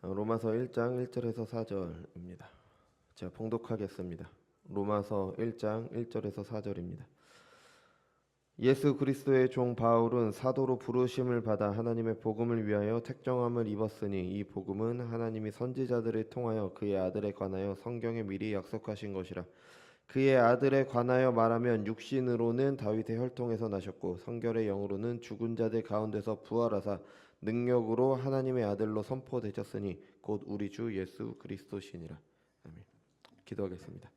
로마서 1장 1절에서 4절입니다. 제가 봉독하겠습니다. 로마서 1장 1절에서 4절입니다. 예수 그리스도의 종 바울은 사도로 부르심을 받아 하나님의 복음을 위하여 택정함을 입었으니 이 복음은 하나님이 선지자들을 통하여 그의 아들에 관하여 성경에 미리 약속하신 것이라. 그의 아들에 관하여 말하면 육신으로는 다윗의 혈통에서 나셨고 성결의 영으로는 죽은 자들 가운데서 부활하사 능력으로 하나님의 아들로 선포되셨으니 곧 우리 주 예수 그리스도시니라. 아멘. 기도하겠습니다.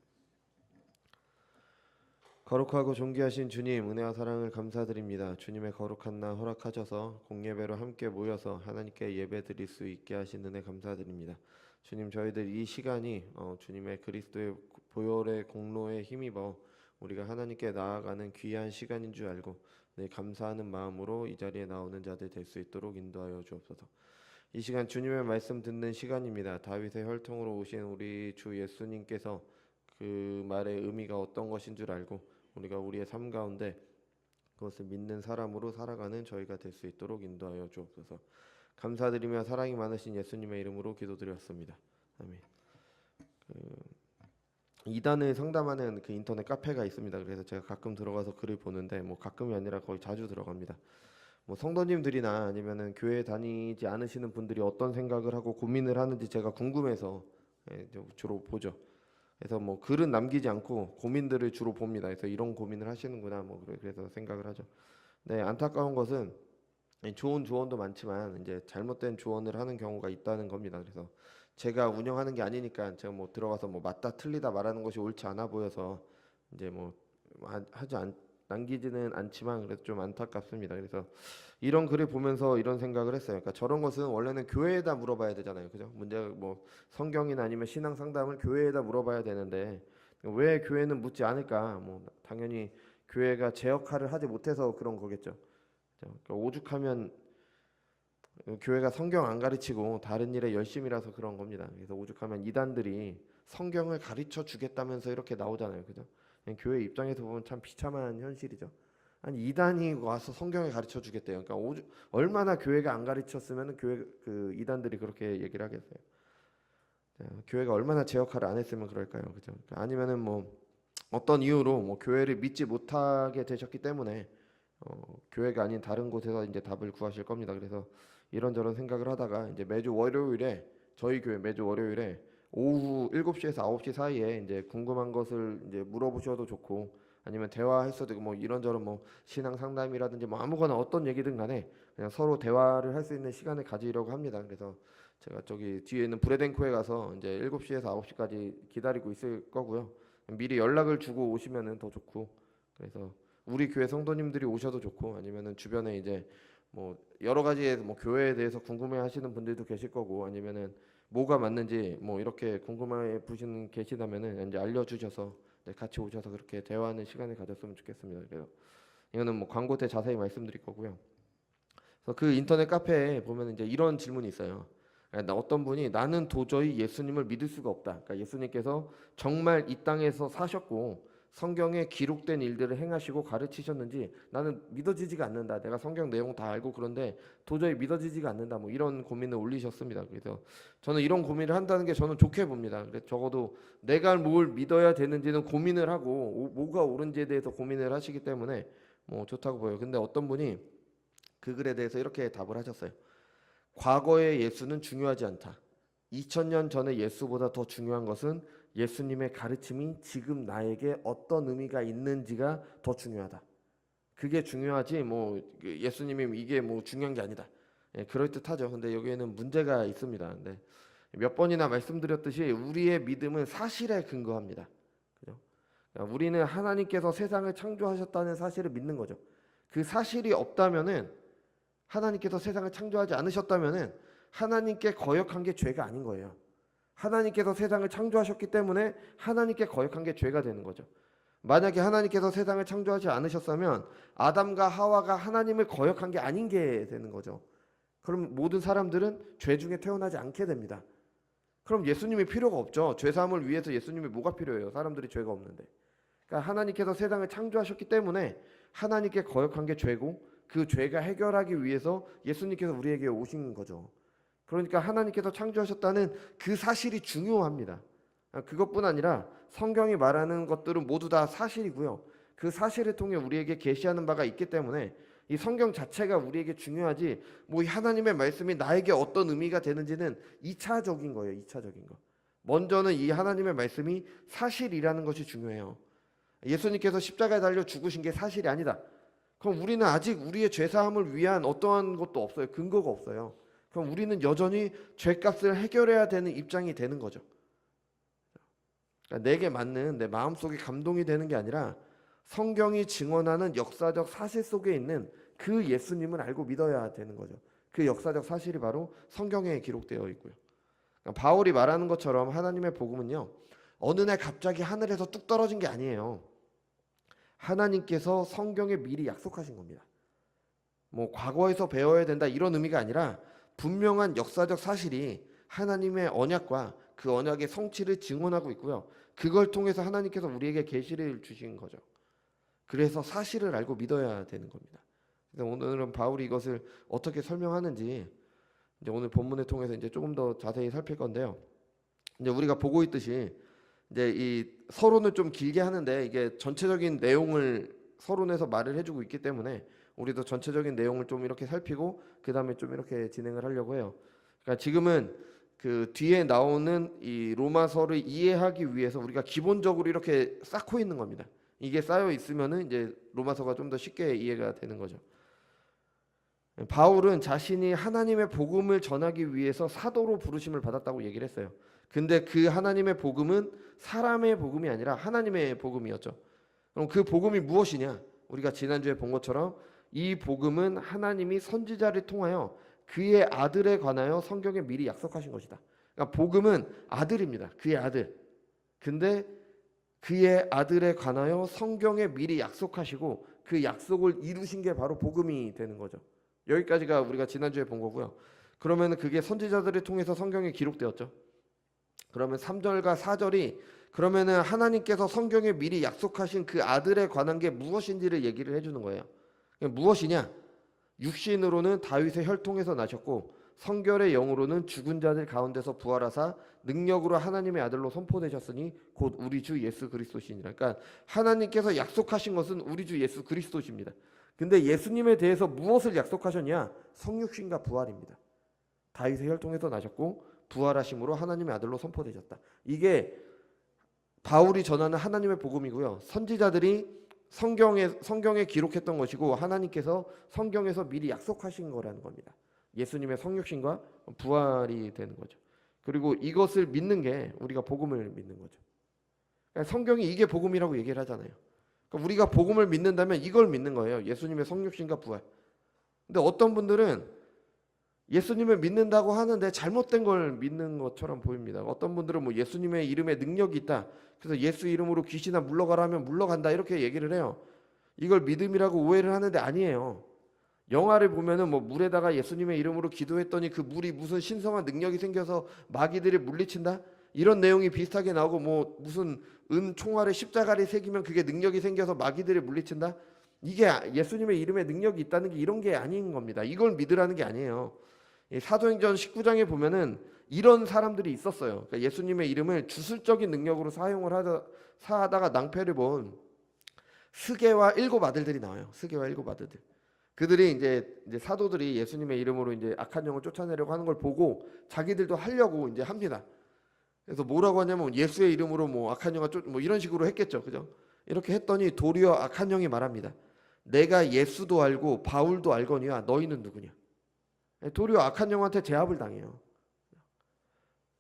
거룩하고 존귀하신 주님, 은혜와 사랑을 감사드립니다. 주님의 거룩한 날 허락하셔서 공예배로 함께 모여서 하나님께 예배드릴 수 있게 하신 은혜 감사드립니다. 주님, 저희들 이 시간이 주님의 그리스도의 보혈의 공로에 힘입어 우리가 하나님께 나아가는 귀한 시간인 줄 알고 늘 감사하는 마음으로 이 자리에 나오는 자들 될 수 있도록 인도하여 주옵소서. 이 시간 주님의 말씀 듣는 시간입니다. 다윗의 혈통으로 오신 우리 주 예수님께서 그 말의 의미가 어떤 것인 줄 알고 우리가 우리의 삶 가운데 그것을 믿는 사람으로 살아가는 저희가 될 수 있도록 인도하여 주옵소서. 감사드리며 사랑이 많으신 예수님의 이름으로 기도드렸습니다. 아멘. 이단을 상담하는 그 인터넷 카페가 있습니다. 그래서 제가 가끔 들어가서 글을 보는데 가끔이 아니라 거의 자주 들어갑니다. 성도님들이나 아니면은 교회 다니지 않으시는 분들이 어떤 생각을 하고 고민을 하는지 제가 궁금해서 주로 보죠. 그래서 글은 남기지 않고 고민들을 주로 봅니다. 그래서 이런 고민을 하시는구나 그래서 생각을 하죠. 네, 안타까운 것은 좋은 조언도 많지만 이제 잘못된 조언을 하는 경우가 있다는 겁니다. 그래서 제가 운영하는 게 아니니까 제가 들어가서 맞다 틀리다 말하는 것이 옳지 않아 보여서 이제 남기지는 않지만 그래도 좀 안타깝습니다. 그래서 이런 글을 보면서 이런 생각을 했어요. 그러니까 저런 것은 원래는 교회에다 물어봐야 되잖아요, 그죠? 문제가 성경이나 아니면 신앙 상담을 교회에다 물어봐야 되는데 왜 교회는 묻지 않을까? 당연히 교회가 제 역할을 하지 못해서 그런 거겠죠. 그러니까 오죽하면 교회가 성경 안 가르치고 다른 일에 열심이라서 그런 겁니다. 그래서 오죽하면 이단들이 성경을 가르쳐 주겠다면서 이렇게 나오잖아요, 그죠? 교회 입장에서 보면 참 비참한 현실이죠. 아니 이단이 와서 성경을 가르쳐 주겠대요. 그러니까 얼마나 교회가 안 가르쳤으면 교회 이단들이 그렇게 얘기를 하겠어요. 교회가 얼마나 제 역할을 안 했으면 그럴까요, 그죠? 아니면은 어떤 이유로 교회를 믿지 못하게 되셨기 때문에 교회가 아닌 다른 곳에서 이제 답을 구하실 겁니다. 그래서 이런저런 생각을 하다가 이제 매주 월요일에 저희 교회 매주 월요일에 오후 7시에서 9시 사이에 이제 궁금한 것을 이제 물어보셔도 좋고 아니면 대화할 수도 있고 이런저런 신앙 상담이라든지 아무거나 어떤 얘기든 간에 그냥 서로 대화를 할 수 있는 시간을 가지려고 합니다. 그래서 제가 저기 뒤에 있는 브레덴코에 가서 이제 7시에서 9시까지 기다리고 있을 거고요. 미리 연락을 주고 오시면은 더 좋고 그래서 우리 교회 성도님들이 오셔도 좋고 아니면은 주변에 이제 여러 가지의 교회에 대해서 궁금해하시는 분들도 계실 거고 아니면은 뭐가 맞는지 이렇게 궁금해 보시는 계시다면은 이제 알려주셔서 이제 같이 오셔서 그렇게 대화하는 시간을 가졌으면 좋겠습니다. 그래서 이거는 광고 때 자세히 말씀드릴 거고요. 그래서 그 인터넷 카페에 보면 이제 이런 질문이 있어요. 어떤 분이 나는 도저히 예수님을 믿을 수가 없다. 그러니까 예수님께서 정말 이 땅에서 사셨고 성경에 기록된 일들을 행하시고 가르치셨는지 나는 믿어지지가 않는다. 내가 성경 내용 다 알고 그런데 도저히 믿어지지가 않는다. 이런 고민을 올리셨습니다. 그래서 저는 이런 고민을 한다는 게 저는 좋게 봅니다. 그래서 적어도 내가 뭘 믿어야 되는지는 고민을 하고 뭐가 옳은지에 대해서 고민을 하시기 때문에 좋다고 보여요. 근데 어떤 분이 그 글에 대해서 이렇게 답을 하셨어요. 과거의 예수는 중요하지 않다. 2000년 전의 예수보다 더 중요한 것은 예수님의 가르침이 지금 나에게 어떤 의미가 있는지가 더 중요하다. 그게 중요하지 예수님이 이게 중요한 게 아니다. 그럴듯하죠. 근데 여기에는 문제가 있습니다. 근데 몇 번이나 말씀드렸듯이 우리의 믿음은 사실에 근거합니다. 그죠? 그러니까 우리는 하나님께서 세상을 창조하셨다는 사실을 믿는 거죠. 그 사실이 없다면은 하나님께서 세상을 창조하지 않으셨다면은 하나님께 거역한 게 죄가 아닌 거예요. 하나님께서 세상을 창조하셨기 때문에 하나님께 거역한 게 죄가 되는 거죠. 만약에 하나님께서 세상을 창조하지 않으셨다면 아담과 하와가 하나님을 거역한 게 아닌 게 되는 거죠. 그럼 모든 사람들은 죄 중에 태어나지 않게 됩니다. 그럼 예수님이 필요가 없죠. 죄 사함을 위해서 예수님이 뭐가 필요해요? 사람들이 죄가 없는데. 그러니까 하나님께서 세상을 창조하셨기 때문에 하나님께 거역한 게 죄고 그 죄가 해결하기 위해서 예수님께서 우리에게 오신 거죠. 그러니까 하나님께서 창조하셨다는 그 사실이 중요합니다. 그것뿐 아니라 성경이 말하는 것들은 모두 다 사실이고요. 그 사실을 통해 우리에게 계시하는 바가 있기 때문에 이 성경 자체가 우리에게 중요하지, 뭐 이 하나님의 말씀이 나에게 어떤 의미가 되는지는 2차적인 거예요. 2차적인 거. 먼저는 이 하나님의 말씀이 사실이라는 것이 중요해요. 예수님께서 십자가에 달려 죽으신 게 사실이 아니다. 그럼 우리는 아직 우리의 죄사함을 위한 어떠한 것도 없어요. 근거가 없어요. 그럼 우리는 여전히 죄값을 해결해야 되는 입장이 되는 거죠. 그러니까 내게 맞는, 내 마음속에 감동이 되는 게 아니라 성경이 증언하는 역사적 사실 속에 있는 그 예수님을 알고 믿어야 되는 거죠. 그 역사적 사실이 바로 성경에 기록되어 있고요. 그러니까 바울이 말하는 것처럼 하나님의 복음은요, 어느 날 갑자기 하늘에서 뚝 떨어진 게 아니에요. 하나님께서 성경에 미리 약속하신 겁니다. 뭐 과거에서 배워야 된다 이런 의미가 아니라 분명한 역사적 사실이 하나님의 언약과 그 언약의 성취를 증언하고 있고요. 그걸 통해서 하나님께서 우리에게 계시를 주신 거죠. 그래서 사실을 알고 믿어야 되는 겁니다. 그래서 오늘은 바울이 이것을 어떻게 설명하는지 이제 오늘 본문을 통해서 이제 조금 더 자세히 살필 건데요. 이제 우리가 보고 있듯이 이제 이 서론을 좀 길게 하는데 이게 전체적인 내용을 서론에서 말을 해주고 있기 때문에 우리도 전체적인 내용을 좀 이렇게 살피고 그 다음에 좀 이렇게 진행을 하려고 해요. 그러니까 지금은 그 뒤에 나오는 이 로마서를 이해하기 위해서 우리가 기본적으로 이렇게 쌓고 있는 겁니다. 이게 쌓여 있으면은 이제 로마서가 좀 더 쉽게 이해가 되는 거죠. 바울은 자신이 하나님의 복음을 전하기 위해서 사도로 부르심을 받았다고 얘기를 했어요. 근데 그 하나님의 복음은 사람의 복음이 아니라 하나님의 복음이었죠. 그럼 그 복음이 무엇이냐? 우리가 지난주에 본 것처럼 이 복음은 하나님이 선지자를 통하여 그의 아들에 관하여 성경에 미리 약속하신 것이다. 그러니까 복음은 아들입니다. 그의 아들. 근데 그의 아들에 관하여 성경에 미리 약속하시고 그 약속을 이루신 게 바로 복음이 되는 거죠. 여기까지가 우리가 지난주에 본 거고요. 그러면 그게 선지자들을 통해서 성경에 기록되었죠. 그러면 3절과 4절이 그러면은 하나님께서 성경에 미리 약속하신 그 아들에 관한 게 무엇인지를 얘기를 해주는 거예요. 무엇이냐? 육신으로는 다윗의 혈통에서 나셨고 성결의 영으로는 죽은 자들 가운데서 부활하사 능력으로 하나님의 아들로 선포되셨으니 곧 우리 주 예수 그리스도시니라. 그러니까 하나님께서 약속하신 것은 우리 주 예수 그리스도십니다. 근데 예수님에 대해서 무엇을 약속하셨냐? 성육신과 부활입니다. 다윗의 혈통에서 나셨고 부활하심으로 하나님의 아들로 선포되셨다. 이게 바울이 전하는 하나님의 복음이고요. 선지자들이 성경에 기록했던 것이고 하나님께서 성경에서 미리 약속하신 거라는 겁니다. 예수님의 성육신과 부활이 되는 거죠. 그리고 이것을 믿는 게 우리가 복음을 믿는 거죠. 그러니까 성경이 이게 복음이라고 얘기를 하잖아요. 그러니까 우리가 복음을 믿는다면 이걸 믿는 거예요. 예수님의 성육신과 부활. 근데 어떤 분들은 예수님을 믿는다고 하는데 잘못된 걸 믿는 것처럼 보입니다. 어떤 분들은 뭐 예수님의 이름에 능력이 있다. 그래서 예수 이름으로 귀신아 물러가라 하면 물러간다 이렇게 얘기를 해요. 이걸 믿음이라고 오해를 하는데 아니에요. 영화를 보면은 뭐 물에다가 예수님의 이름으로 기도했더니 그 물이 무슨 신성한 능력이 생겨서 마귀들을 물리친다? 이런 내용이 비슷하게 나오고 뭐 무슨 은 총알에 십자가를 새기면 그게 능력이 생겨서 마귀들을 물리친다? 이게 예수님의 이름에 능력이 있다는 게 이런 게 아닌 겁니다. 이걸 믿으라는 게 아니에요. 사도행전 19장에 보면은 이런 사람들이 있었어요. 그러니까 예수님의 이름을 주술적인 능력으로 사하다가 낭패를 본 스게와 7 아들들이 나와요. 스게와 7 아들들. 그들이 이제 사도들이 예수님의 이름으로 이제 악한 영을 쫓아내려고 하는 걸 보고 자기들도 하려고 이제 합니다. 그래서 뭐라고 하냐면 예수의 이름으로 뭐 악한 영을 뭐 이런 식으로 했겠죠. 그죠? 이렇게 했더니 도리어 악한 영이 말합니다. 내가 예수도 알고 바울도 알거니와 너희는 누구냐? 도리어 악한 영한테 제압을 당해요.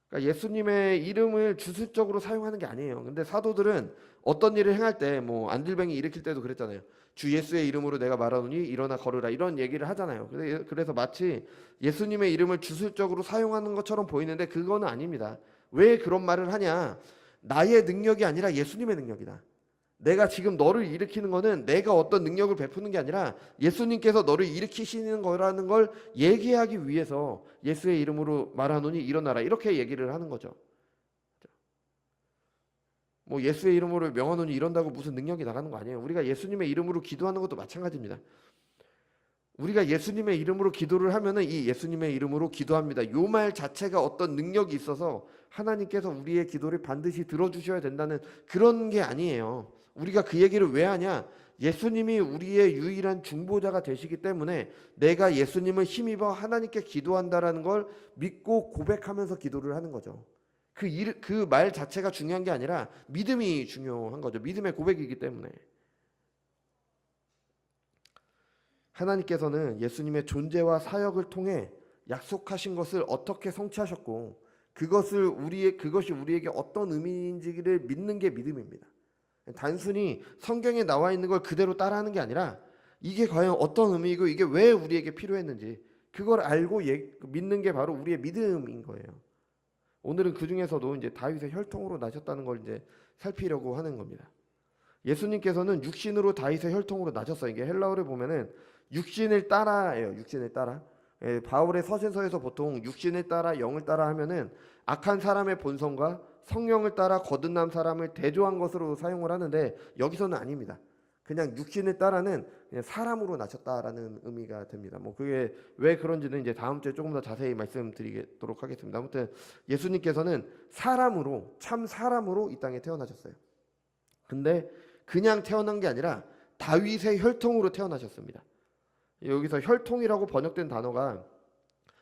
그러니까 예수님의 이름을 주술적으로 사용하는 게 아니에요. 근데 사도들은 어떤 일을 행할 때 뭐 안들뱅이 일으킬 때도 그랬잖아요. 주 예수의 이름으로 내가 말하노니 일어나 걸으라 이런 얘기를 하잖아요. 그래서 마치 예수님의 이름을 주술적으로 사용하는 것처럼 보이는데 그거는 아닙니다. 왜 그런 말을 하냐? 나의 능력이 아니라 예수님의 능력이다. 내가 지금 너를 일으키는 거는 내가 어떤 능력을 베푸는 게 아니라 예수님께서 너를 일으키시는 거라는 걸 얘기하기 위해서 예수의 이름으로 말하노니 일어나라 이렇게 얘기를 하는 거죠. 뭐 예수의 이름으로 명하노니 이런다고 무슨 능력이 나가는 거 아니에요. 우리가 예수님의 이름으로 기도하는 것도 마찬가지입니다. 우리가 예수님의 이름으로 기도를 하면은 이 예수님의 이름으로 기도합니다. 요 말 자체가 어떤 능력이 있어서 하나님께서 우리의 기도를 반드시 들어주셔야 된다는 그런 게 아니에요. 우리가 그 얘기를 왜 하냐? 예수님이 우리의 유일한 중보자가 되시기 때문에 내가 예수님을 힘입어 하나님께 기도한다라는 걸 믿고 고백하면서 기도를 하는 거죠. 그 말 자체가 중요한 게 아니라 믿음이 중요한 거죠. 믿음의 고백이기 때문에. 하나님께서는 예수님의 존재와 사역을 통해 약속하신 것을 어떻게 성취하셨고 그것이 우리에게 어떤 의미인지를 믿는 게 믿음입니다. 단순히 성경에 나와 있는 걸 그대로 따라하는 게 아니라 이게 과연 어떤 의미이고 이게 왜 우리에게 필요했는지 그걸 알고 믿는 게 바로 우리의 믿음인 거예요. 오늘은 그 중에서도 이제 다윗의 혈통으로 나셨다는 걸 이제 살피려고 하는 겁니다. 예수님께서는 육신으로 다윗의 혈통으로 나셨어요. 이게 헬라어를 보면은 육신을 따라예요. 육신을 따라. 바울의 서신서에서 보통 육신을 따라 영을 따라 하면은 악한 사람의 본성과 성령을 따라 거듭난 사람을 대조한 것으로 사용을 하는데 여기서는 아닙니다. 그냥 육신을 따라는 그냥 사람으로 나셨다라는 의미가 됩니다. 뭐 그게 왜 그런지는 이제 다음 주에 조금 더 자세히 말씀드리도록 하겠습니다. 아무튼 예수님께서는 사람으로 참 사람으로 이 땅에 태어나셨어요. 근데 그냥 태어난 게 아니라 다윗의 혈통으로 태어나셨습니다. 여기서 혈통이라고 번역된 단어가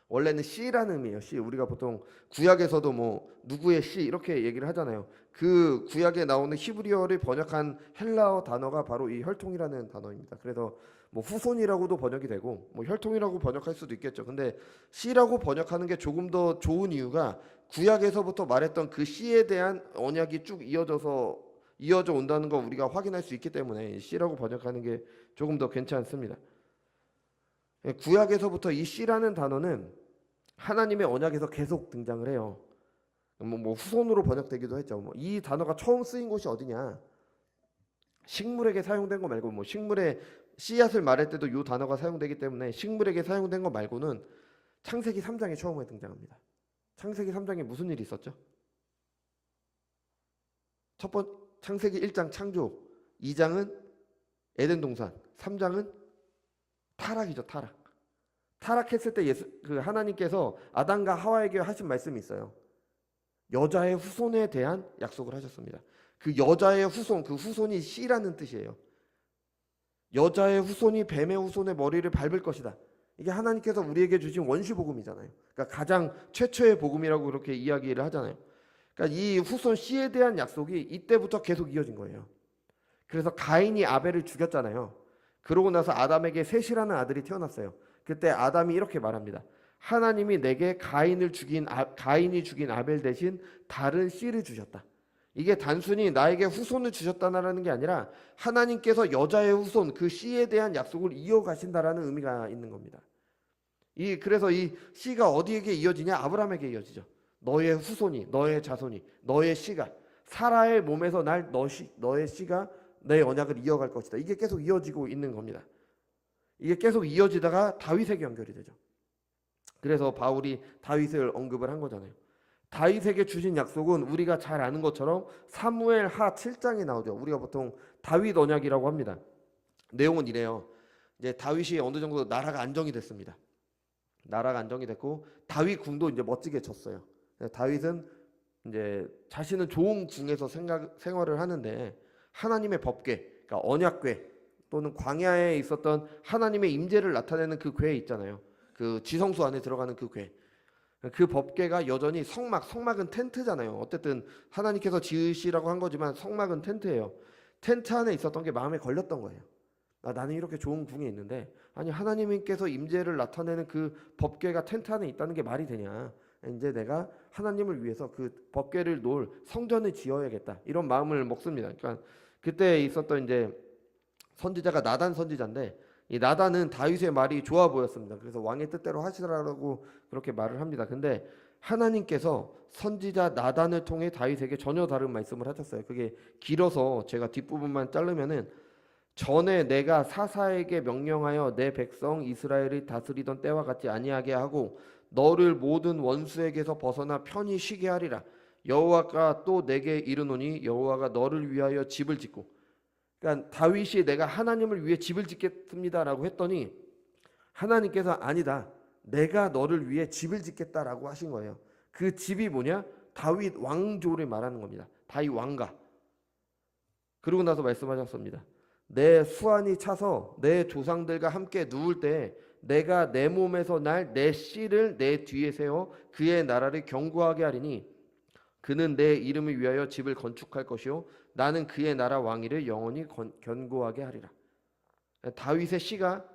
원래는 씨라는 의미예요. 씨. 우리가 보통 구약에서도 뭐 누구의 씨 이렇게 얘기를 하잖아요. 그 구약에 나오는 히브리어를 번역한 헬라어 단어가 바로 이 혈통이라는 단어입니다. 그래서 뭐 후손이라고도 번역이 되고 뭐 혈통이라고 번역할 수도 있겠죠. 근데 씨라고 번역하는 게 조금 더 좋은 이유가 구약에서부터 말했던 그 씨에 대한 언약이 쭉 이어져 온다는 거 우리가 확인할 수 있기 때문에 씨라고 번역하는 게 조금 더 괜찮습니다. 구약에서부터 이 씨라는 단어는 하나님의 언약에서 계속 등장을 해요. 뭐 후손으로 번역되기도 했죠. 뭐 이 단어가 처음 쓰인 곳이 어디냐? 식물에게 사용된 거 말고 뭐 식물의 씨앗을 말할 때도 이 단어가 사용되기 때문에 식물에게 사용된 거 말고는 창세기 3장에 처음에 등장합니다. 창세기 3장에 무슨 일이 있었죠? 창세기 1장 창조, 2장은 에덴 동산, 3장은 타락이죠. 타락했을 때 하나님께서 아담과 하와에게 하신 말씀이 있어요. 여자의 후손에 대한 약속을 하셨습니다. 그 여자의 후손, 그 후손이 씨라는 뜻이에요. 여자의 후손이 뱀의 후손의 머리를 밟을 것이다. 이게 하나님께서 우리에게 주신 원시 복음이잖아요. 그러니까 가장 최초의 복음이라고 그렇게 이야기를 하잖아요. 그러니까 이 후손 씨에 대한 약속이 이때부터 계속 이어진 거예요. 그래서 가인이 아벨을 죽였잖아요. 그러고 나서 아담에게 셋이라는 아들이 태어났어요. 그때 아담이 이렇게 말합니다. 하나님이 내게 가인이 죽인 아벨 대신 다른 씨를 주셨다. 이게 단순히 나에게 후손을 주셨다라는 게 아니라 하나님께서 여자의 후손 그 씨에 대한 약속을 이어가신다라는 의미가 있는 겁니다. 그래서 이 씨가 어디에게 이어지냐? 아브라함에게 이어지죠. 너의 후손이, 너의 자손이, 너의 씨가 사라의 몸에서 너의 씨가 내 언약을 이어갈 것이다. 이게 계속 이어지고 있는 겁니다. 이게 계속 이어지다가 다윗에게 연결이 되죠. 그래서 바울이 다윗을 언급을 한 거잖아요. 다윗에게 주신 약속은 우리가 잘 아는 것처럼 사무엘 하 7장에 나오죠. 우리가 보통 다윗 언약이라고 합니다. 내용은 이래요. 이제 다윗이 어느 정도 나라가 안정이 됐습니다. 나라가 안정이 됐고 다윗 궁도 이제 멋지게 졌어요. 다윗은 이제 자신은 좋은 궁에서 생활을 하는데 하나님의 법궤, 그러니까 언약궤 또는 광야에 있었던 하나님의 임재를 나타내는 그 궤 있잖아요. 그 지성소 안에 들어가는 그 궤. 그 법궤가 여전히 성막은 텐트잖아요. 어쨌든 하나님께서 지으시라고 한 거지만 성막은 텐트예요. 텐트 안에 있었던 게 마음에 걸렸던 거예요. 나는 이렇게 좋은 궁에 있는데 아니 하나님께서 임재를 나타내는 그 법궤가 텐트 안에 있다는 게 말이 되냐. 이제 내가 하나님을 위해서 그 법궤를 놓을 성전을 지어야겠다. 이런 마음을 먹습니다. 그러니까 그때 있었던 이제 선지자가 나단 선지자인데 이 나단은 다윗의 말이 좋아 보였습니다. 그래서 왕의 뜻대로 하시라고 그렇게 말을 합니다. 근데 하나님께서 선지자 나단을 통해 다윗에게 전혀 다른 말씀을 하셨어요. 그게 길어서 제가 뒷부분만 자르면은 전에 내가 사사에게 명령하여 내 백성 이스라엘을 다스리던 때와 같지 아니하게 하고 너를 모든 원수에게서 벗어나 편히 쉬게 하리라. 여호와가 또 내게 이르노니 여호와가 너를 위하여 집을 짓고, 그러니까 다윗이 내가 하나님을 위해 집을 짓겠습니다라고 했더니 하나님께서 아니다. 내가 너를 위해 집을 짓겠다라고 하신 거예요. 그 집이 뭐냐? 다윗 왕조를 말하는 겁니다. 다윗 왕가. 그러고 나서 말씀하셨습니다. 내 수완이 차서 내 조상들과 함께 누울 때 내가 내 몸에서 날 내 씨를 내 뒤에 세워 그의 나라를 견고하게 하리니 그는 내 이름을 위하여 집을 건축할 것이요 나는 그의 나라 왕위를 영원히 견고하게 하리라. 다윗의 씨가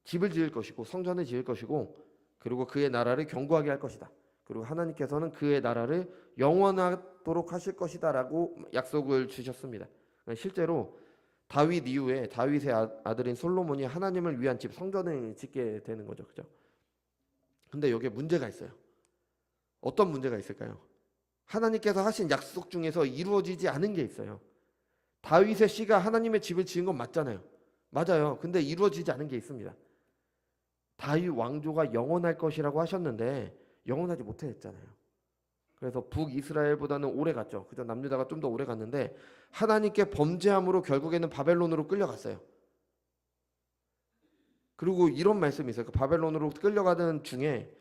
집을 지을 것이고 성전을 지을 것이고 그리고 그의 나라를 견고하게 할 것이다. 그리고 하나님께서는 그의 나라를 영원하도록 하실 것이다라고 약속을 주셨습니다. 실제로 다윗 이후에 다윗의 아들인 솔로몬이 하나님을 위한 집 성전을 짓게 되는 거죠. 그죠? 근데 여기에 문제가 있어요. 어떤 문제가 있을까요? 하나님께서 하신 약속 중에서 이루어지지 않은 게 있어요. 다윗의 씨가 하나님의 집을 지은 건 맞잖아요. 맞아요. 근데 이루어지지 않은 게 있습니다. 다윗 왕조가 영원할 것이라고 하셨는데 영원하지 못했잖아요. 그래서 북이스라엘보다는 오래 갔죠. 그죠? 남유다가 좀 더 오래 갔는데 하나님께 범죄함으로 결국에는 바벨론으로 끌려갔어요. 그리고 이런 말씀이 있어요. 그 바벨론으로 끌려가던 중에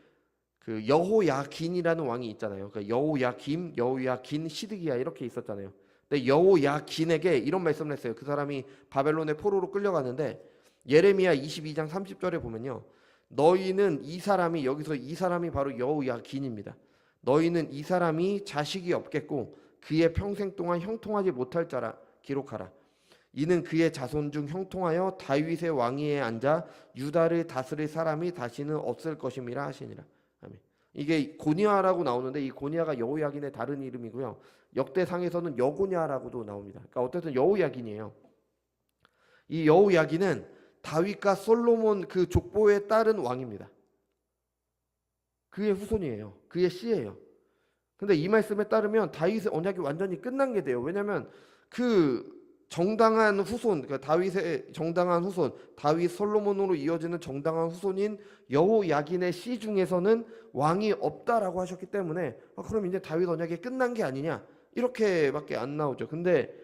그 여호야긴이라는 왕이 있잖아요. 그 여호야김, 여호야긴, 시드기야 이렇게 있었잖아요. 근데 여호야긴에게 이런 말씀을 했어요. 그 사람이 바벨론의 포로로 끌려가는데 예레미야 22장 30절에 보면요. 너희는 이 사람이 여기서 이 사람이 바로 여호야긴입니다. 너희는 이 사람이 자식이 없겠고 그의 평생 동안 형통하지 못할 자라 기록하라. 이는 그의 자손 중 형통하여 다윗의 왕위에 앉아 유다를 다스릴 사람이 다시는 없을 것임이라 하시니라. 아멘. 이게 고니아라고 나오는데 이 고니아가 여호야긴의 다른 이름이고요. 역대상에서는 여고니아라고도 나옵니다. 그러니까 어쨌든 여호야긴이에요. 이 여호야긴은 다윗과 솔로몬 그 족보에 따른 왕입니다. 그의 후손이에요. 그의 씨예요. 근데 이 말씀에 따르면 다윗의 언약이 완전히 끝난 게 돼요. 왜냐하면 그 정당한 후손, 그러니까 다윗의 정당한 후손, 다윗 솔로몬으로 이어지는 정당한 후손인 여호야긴의 씨 중에서는 왕이 없다라고 하셨기 때문에 그럼 이제 다윗 언약이 끝난 게 아니냐 이렇게밖에 안 나오죠. 근데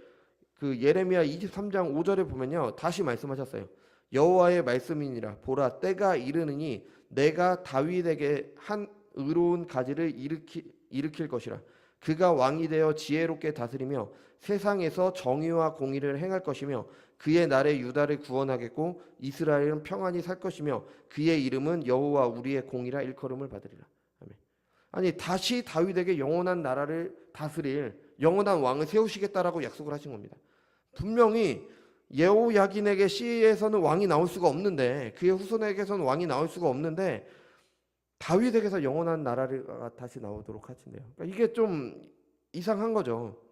그 예레미야 23장 5절에 보면요 다시 말씀하셨어요. 여호와의 말씀이니라 보라 때가 이르느니 내가 다윗에게 한 의로운 가지를 일으킬 것이라. 그가 왕이 되어 지혜롭게 다스리며 세상에서 정의와 공의를 행할 것이며 그의 날에 유다를 구원하겠고 이스라엘은 평안히 살 것이며 그의 이름은 여호와 우리의 공이라 일컬음을 받으리라. 아멘. 아니 다시 다윗에게 영원한 나라를 다스릴 영원한 왕을 세우시겠다라고 약속을 하신 겁니다. 분명히 여호야긴에게 씨에서는 왕이 나올 수가 없는데 그의 후손에게서는 왕이 나올 수가 없는데 다윗에게서 영원한 나라가 다시 나오도록 하신대요. 그러니까 이게 좀 이상한 거죠.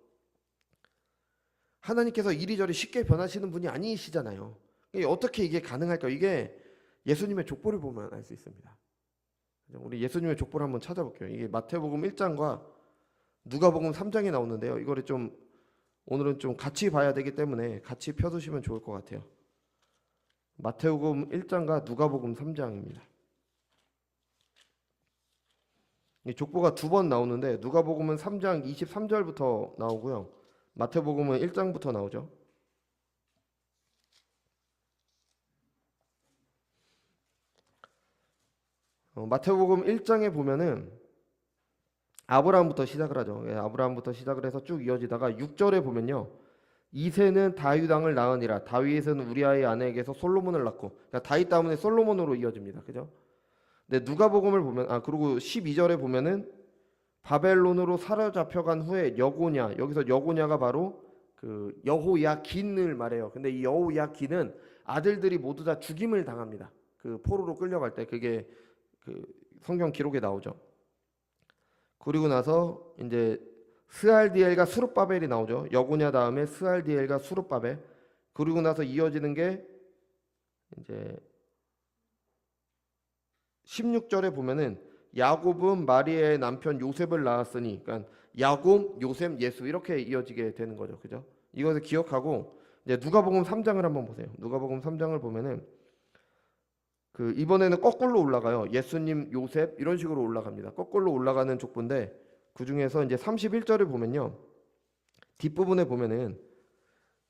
하나님께서 이리저리 쉽게 변하시는 분이 아니시잖아요. 어떻게 이게 가능할까요? 이게 예수님의 족보를 보면 알 수 있습니다. 우리 예수님의 족보를 한번 찾아볼게요. 이게 마태복음 1장과 누가복음 3장에 나오는데요. 이거를 좀 오늘은 좀 같이 봐야 되기 때문에 같이 펴두시면 좋을 것 같아요. 마태복음 1장과 누가복음 3장입니다. 이 족보가 두 번 나오는데 누가복음은 3장 23절부터 나오고요. 마태복음은 1장부터 나오죠. 마태복음 1장에 보면은 아브라함부터 시작을 하죠. 아브라함부터 시작을 해서 쭉 이어지다가 6절에 보면요. 이새는 다윗 왕을 낳으니라. 다윗은 우리아의 아내에게서 솔로몬을 낳고, 그러니까 다윗 다음에 솔로몬으로 이어집니다. 그죠? 근데 누가복음을 보면 그리고 12절에 보면은 바벨론으로 사로잡혀간 후에 여고냐, 여기서 여고냐가 바로 그 여호야긴을 말해요. 근데 이 여호야긴은 아들들이 모두 다 죽임을 당합니다. 그 포로로 끌려갈 때 그게 그 성경 기록에 나오죠. 그리고 나서 이제 스알디엘과 수룹바벨이 나오죠. 여고냐 다음에 스알디엘과 수룹바벨. 그리고 나서 이어지는 게 이제 16절에 보면은 야곱은 마리아의 남편 요셉을 낳았으니, 그러니까 야곱, 요셉, 예수 이렇게 이어지게 되는 거죠. 그죠? 이것을 기억하고 이제 누가복음 3장을 한번 보세요. 누가복음 3장을 보면은 그 이번에는 거꾸로 올라가요. 예수님, 요셉 이런 식으로 올라갑니다. 거꾸로 올라가는 족보인데 그 중에서 이제 31절을 보면요. 뒷부분에 보면은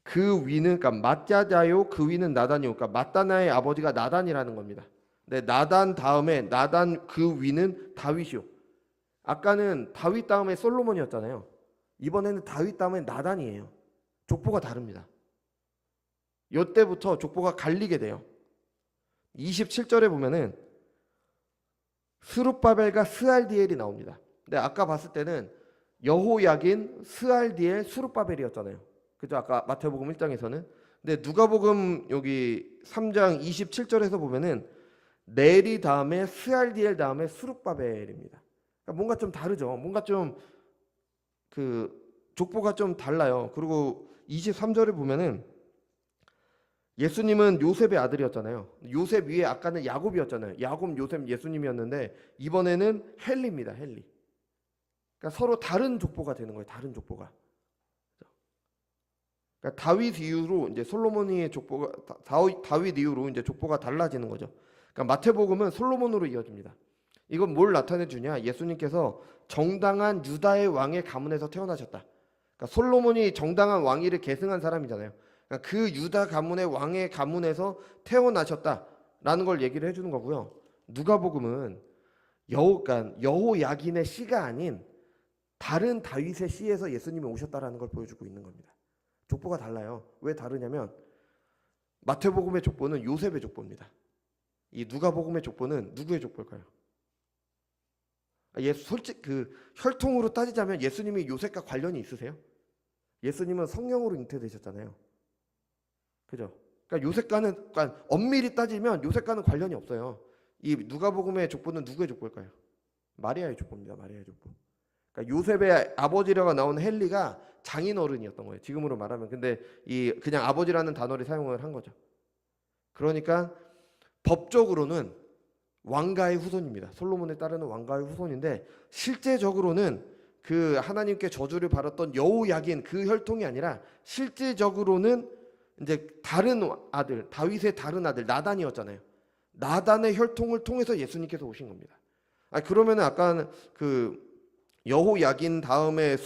그 위는 그러니까 맏자자요 그 위는 나단이요. 그러니까 맏다나의 아버지가 나단이라는 겁니다. 네, 나단 다음에 나단 그 위는 다윗이요. 아까는 다윗 다음에 솔로몬이었잖아요. 이번에는 다윗 다음에 나단이에요. 족보가 다릅니다. 이때부터 족보가 갈리게 돼요. 27절에 보면은 스룹바벨과 스알디엘이 나옵니다. 근데 아까 봤을 때는 여호야긴, 스알디엘, 스룹바벨이었잖아요. 그죠? 아까 마태복음 1장에서는. 근데 누가복음 여기 3장 27절에서 보면은 네리 다음에 스알디엘 다음에 스룹바벨입니다. 그러니까 뭔가 좀 다르죠. 뭔가 좀 그 족보가 좀 달라요. 그리고 23절에 보면은 예수님은 요셉의 아들이었잖아요. 요셉 위에 아까는 야곱이었잖아요. 야곱, 요셉, 예수님이었는데 이번에는 헬리입니다. 헬리. 그러니까 서로 다른 족보가 되는 거예요. 다른 족보가. 그러니까 다윗 이후로 이제 솔로몬의 족보가 다윗 이후로 이제 족보가 달라지는 거죠. 그러니까 마태복음은 솔로몬으로 이어집니다. 이건 뭘 나타내 주냐? 예수님께서 정당한 유다의 왕의 가문에서 태어나셨다. 그러니까 솔로몬이 정당한 왕위를 계승한 사람이잖아요. 그러니까 그 유다 가문의 왕의 가문에서 태어나셨다라는 걸 얘기를 해주는 거고요. 누가복음은 그러니까 여호야긴의 씨가 아닌 다른 다윗의 씨에서 예수님이 오셨다라는 걸 보여주고 있는 겁니다. 족보가 달라요. 왜 다르냐면 마태복음의 족보는 요셉의 족보입니다. 이 누가복음의 족보는 누구의 족보일까요? 솔직히 그 혈통으로 따지자면 예수님이 요셉과 관련이 있으세요? 예수님은 성령으로 잉태되셨잖아요. 그죠? 그러니까 요셉과는 그러니까 엄밀히 따지면 요셉과는 관련이 없어요. 이 누가복음의 족보는 누구의 족보일까요? 마리아의 족보입니다. 마리아의 족보. 그러니까 요셉의 아버지라고 나온 헬리가 장인어른이었던 거예요. 지금으로 말하면. 근데 이 그냥 아버지라는 단어를 사용을 한 거죠. 그러니까 법적으로는 왕가의 후손입니다. 솔로몬에 따르는 왕가의 후손인데 실제적으로는 그 하나님께 저주를 받았던 여호야긴 그 혈통이 아니라 실제적으로는 이제 다른 아들, 다윗의 다른 아들 나단이었잖아요. 나단의 혈통을 통해서 예수님께서 오신 겁니다. 그러면은 아까 그 여호야긴 다음에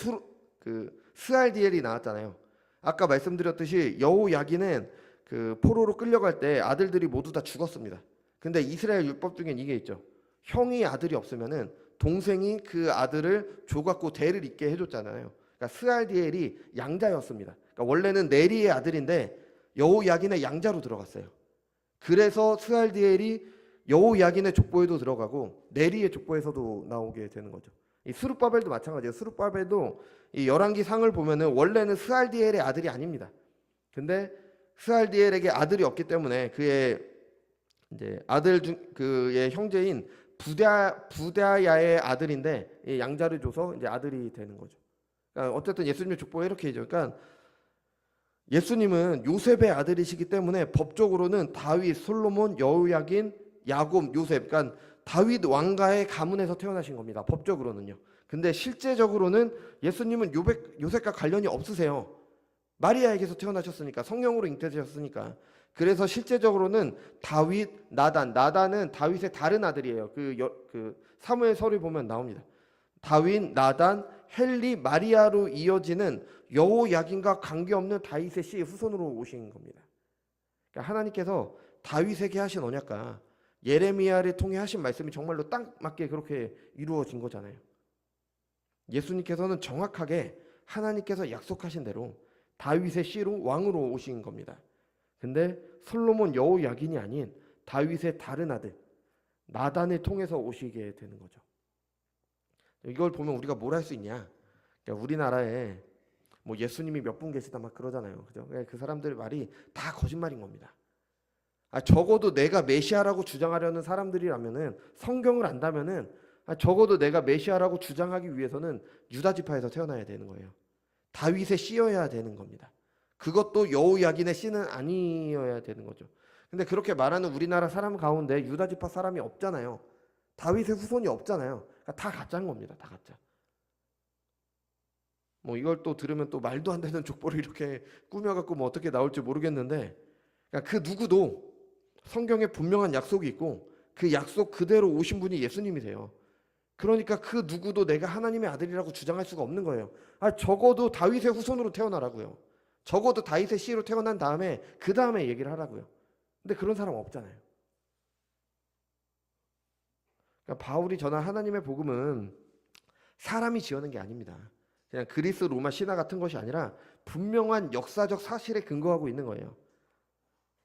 스알디엘이 나왔잖아요. 아까 말씀드렸듯이 여호야긴은 그 포로로 끌려갈 때 아들들이 모두 다 죽었습니다. 근데 이스라엘 율법 중엔 이게 있죠. 형이 아들이 없으면은 동생이 그 아들을 줘갖고 대를 잇게 해줬잖아요. 그러니까 스알디엘이 양자였습니다. 그러니까 원래는 네리의 아들인데 여호야긴의 양자로 들어갔어요. 그래서 스알디엘이 여호야긴의 족보에도 들어가고 네리의 족보에서도 나오게 되는 거죠. 이 스룹바벨도 마찬가지예요. 스룹바벨도 이 열왕기 상을 보면은 원래는 스알디엘의 아들이 아닙니다. 근데 스알디엘에게 아들이 없기 때문에 그의 이제 아들 그의 형제인 부다야의 아들인데 이 양자를 줘서 이제 아들이 되는 거죠. 그러니까 어쨌든 예수님의 족보가 이렇게 되죠. 그러니까 예수님은 요셉의 아들이시기 때문에 법적으로는 다윗, 솔로몬, 여호야긴, 야곱, 요셉, 그러니까 다윗 왕가의 가문에서 태어나신 겁니다. 법적으로는요. 근데 실제적으로는 예수님은 요셉과 관련이 없으세요. 마리아에게서 태어나셨으니까, 성령으로 잉태되셨으니까. 그래서 실제적으로는 다윗, 나단은 다윗의 다른 아들이에요. 그 사무엘서를 보면 나옵니다. 다윗, 나단, 헬리, 마리아로 이어지는 여호야긴과 관계없는 다윗의 씨의 후손으로 오신 겁니다. 그러니까 하나님께서 다윗에게 하신 언약과 예레미야를 통해 하신 말씀이 정말로 딱 맞게 그렇게 이루어진 거잖아요. 예수님께서는 정확하게 하나님께서 약속하신 대로 다윗의 씨로 왕으로 오신 겁니다. 근데 솔로몬 여호야긴이 아닌 다윗의 다른 아들 나단을 통해서 오시게 되는 거죠. 이걸 보면 우리가 뭘 할 수 있냐? 그러니까 우리나라에 뭐 예수님이 몇 분 계시다 막 그러잖아요. 그죠? 그 사람들 말이 다 거짓말인 겁니다. 적어도 내가 메시아라고 주장하려는 사람들이라면은 성경을 안다면은 적어도 내가 메시아라고 주장하기 위해서는 유다 지파에서 태어나야 되는 거예요. 다윗의 씨여야 되는 겁니다. 그것도 여호야긴의 씨는 아니어야 되는 거죠. 근데 그렇게 말하는 우리나라 사람 가운데 유다 지파 사람이 없잖아요. 다윗의 후손이 없잖아요. 그러니까 다 가짜인 겁니다. 다 가짜. 뭐 이걸 또 들으면 또 말도 안 되는 족보를 이렇게 꾸며갖고 뭐 어떻게 나올지 모르겠는데, 그러니까 그 누구도 성경에 분명한 약속이 있고 그 약속 그대로 오신 분이 예수님이세요. 그러니까 그 누구도 내가 하나님의 아들이라고 주장할 수가 없는 거예요. 적어도 다윗의 후손으로 태어나라고요. 적어도 다윗의 씨로 태어난 다음에 그 다음에 얘기를 하라고요. 근데 그런 사람 없잖아요. 그러니까 바울이 전한 하나님의 복음은 사람이 지어낸 게 아닙니다. 그냥 그리스 로마 신화 같은 것이 아니라 분명한 역사적 사실에 근거하고 있는 거예요.